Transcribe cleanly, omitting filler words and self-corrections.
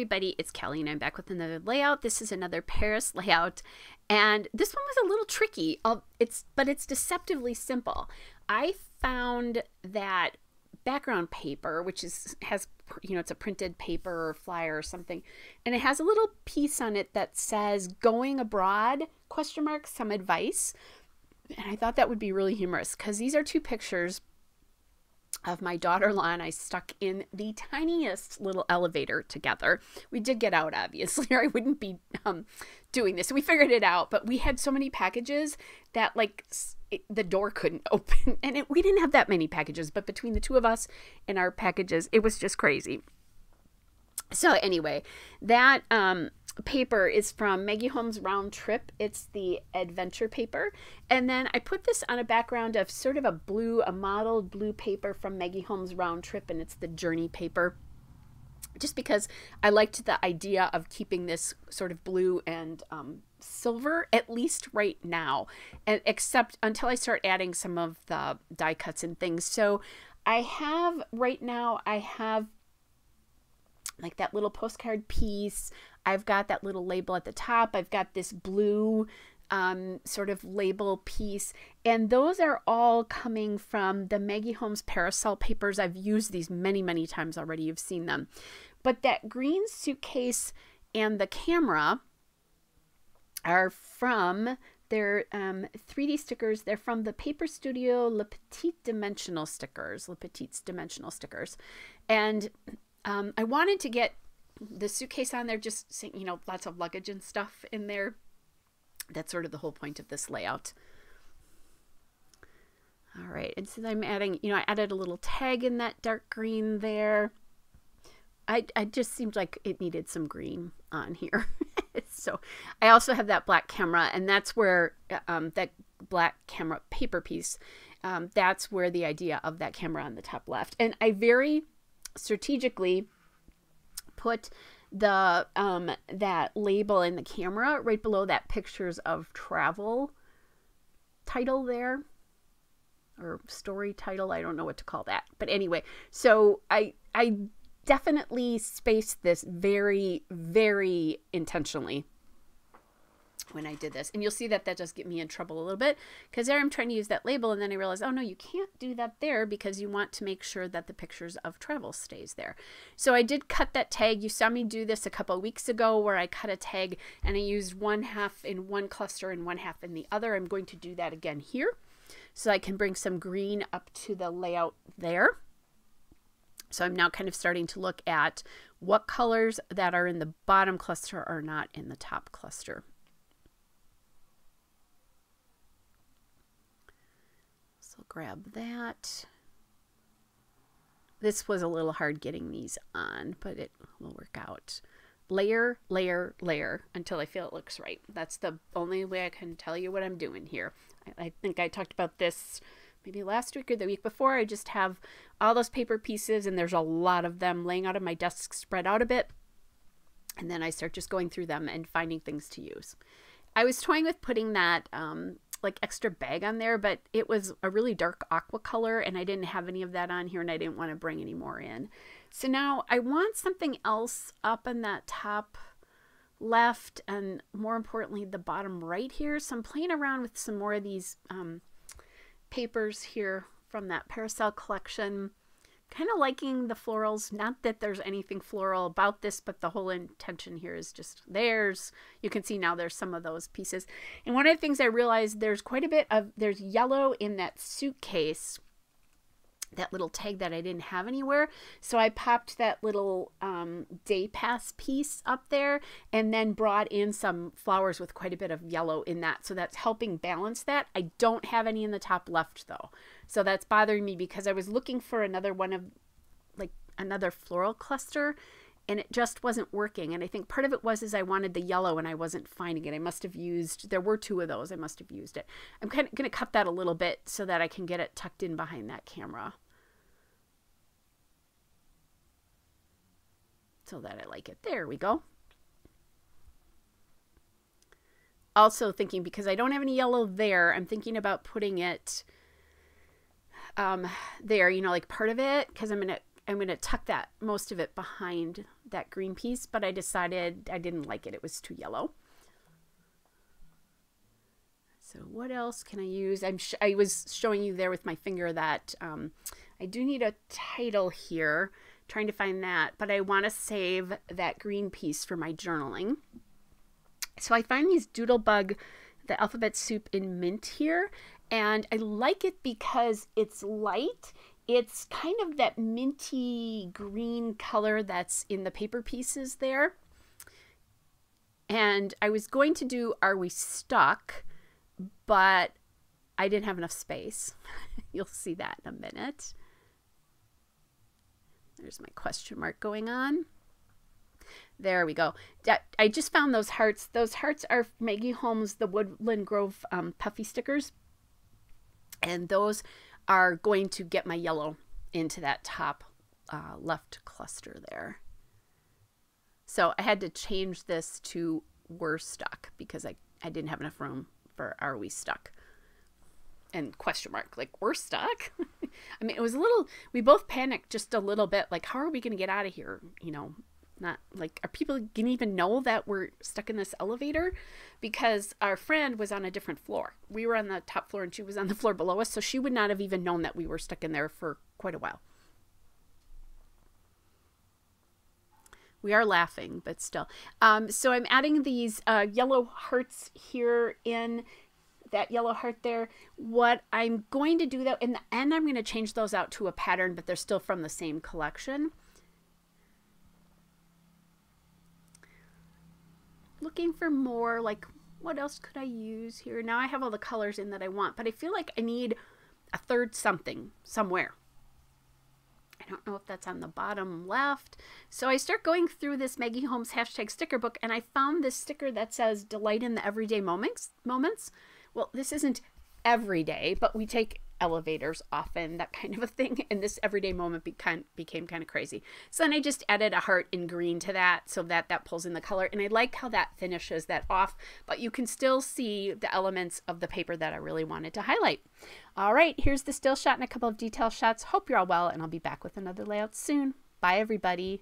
everybody, it's Kelly and I'm back with another layout. This is another Paris layout and this one was a little tricky. But it's deceptively simple. I found that background paper, which has it's a printed paper or flyer or something, and it has a little piece on it that says "Going abroad?" ? Some advice. And I thought that would be really humorous because these are two pictures of my daughter-in-law and I stuck in the tiniest little elevator together. We did get out, obviously, or I wouldn't be doing this. So we figured it out, but we had so many packages that the door couldn't open. And we didn't have that many packages, but between the two of us and our packages, it was just crazy. So anyway, that paper is from Maggie Holmes' Round Trip. It's the adventure paper. And then I put this on a background of sort of a mottled blue paper from Maggie Holmes' Round Trip, and it's the journey paper. Just because I liked the idea of keeping this sort of blue and silver, at least right now, and except until I start adding some of the die cuts and things. So right now I have like that little postcard piece. I've got that little label at the top. I've got this blue sort of label piece. And those are all coming from the Maggie Holmes parasol papers. I've used these many, many times already. You've seen them. But that green suitcase and the camera are from their 3D stickers. They're from the Paper Studio Le Petit Dimensional stickers. Le Petit's Dimensional stickers. And I wanted to get the suitcase on there, just, lots of luggage and stuff in there. That's sort of the whole point of this layout. All right, and so I'm adding, I added a little tag in that dark green there. I just seemed like it needed some green on here. So I also have that black camera, and that's where that black camera paper piece, that's where the idea of that camera on the top left. And I very strategically put the that label in the camera right below that pictures of travel title there, or story title. I don't know what to call that, but anyway, so I definitely spaced this very, very intentionally when I did this. And you'll see that does get me in trouble a little bit, because there I'm trying to use that label, and then I realized, oh no, you can't do that there because you want to make sure that the pictures of travel stays there. So I did cut that tag. You saw me do this a couple of weeks ago where I cut a tag and I used one half in one cluster and one half in the other. I'm going to do that again here so I can bring some green up to the layout there. So I'm now kind of starting to look at what colors that are in the bottom cluster are not in the top cluster. So grab that. This was a little hard getting these on, but it will work out. Layer, layer, layer until I feel it looks right. That's the only way I can tell you what I'm doing here. I think I talked about this maybe last week or the week before. I just have all those paper pieces, and there's a lot of them laying out on my desk, spread out a bit. And then I start just going through them and finding things to use. I was toying with putting that like extra bag on there, but it was a really dark aqua color and I didn't have any of that on here, and I didn't want to bring any more in. So now I want something else up in that top left, and more importantly the bottom right here. So I'm playing around with some more of these papers here from that Parasol collection. Kind of liking the florals. Not that there's anything floral about this, but the whole intention here is just you can see now there's some of those pieces. And one of the things I realized, there's quite a bit of, there's yellow in that suitcase, that little tag that I didn't have anywhere. So I popped that little day pass piece up there and then brought in some flowers with quite a bit of yellow in that. So that's helping balance that. I don't have any in the top left though. So that's bothering me because I was looking for another one of another floral cluster and it just wasn't working. And I think part of it was I wanted the yellow and I wasn't finding it. I must have used, there were two of those. I must have used it. I'm kind of going to cut that a little bit so that I can get it tucked in behind that camera, so that I like it. There we go. Also thinking, because I don't have any yellow there, I'm thinking about putting it there, like part of it, because I'm going to I'm going to tuck that most of it behind that green piece, but I decided I didn't like it. It was too yellow. So what else can I use? I was showing you there with my finger that I do need a title here, trying to find that, but I want to save that green piece for my journaling. So I find these Doodlebug, the alphabet soup in mint here, and I like it because it's light. It's kind of that minty green color that's in the paper pieces there. And I was going to do Are We Stuck? But I didn't have enough space. You'll see that in a minute. There's my question mark going on. There we go. I just found those hearts. Those hearts are Maggie Holmes, the Woodland Grove puffy stickers. And those are going to get my yellow into that top left cluster there. So I had to change this to We're Stuck because I didn't have enough room for Are We Stuck? And question mark, like, we're stuck? I mean, it was a little, we both panicked just a little bit, like, how are we going to get out of here? You know, not like, are people going to even know that we're stuck in this elevator? Because our friend was on a different floor. We were on the top floor and she was on the floor below us, so she would not have even known that we were stuck in there for quite a while. We are laughing, but still. So I'm adding these yellow hearts here in that yellow heart there. What I'm going to do, though, in the end, I'm going to change those out to a pattern, but they're still from the same collection. Looking for more, like, what else could I use here? Now I have all the colors in that I want, but I feel like I need a third something somewhere. I don't know if that's on the bottom left. So I start going through this Maggie Holmes hashtag sticker book, and I found this sticker that says delight in the everyday moments. Well, this isn't every day, but we take elevators often, that kind of a thing. And this everyday moment became kind of crazy. So then I just added a heart in green to that so that that pulls in the color. And I like how that finishes that off, but you can still see the elements of the paper that I really wanted to highlight. All right, here's the still shot and a couple of detail shots. Hope you're all well, and I'll be back with another layout soon. Bye, everybody.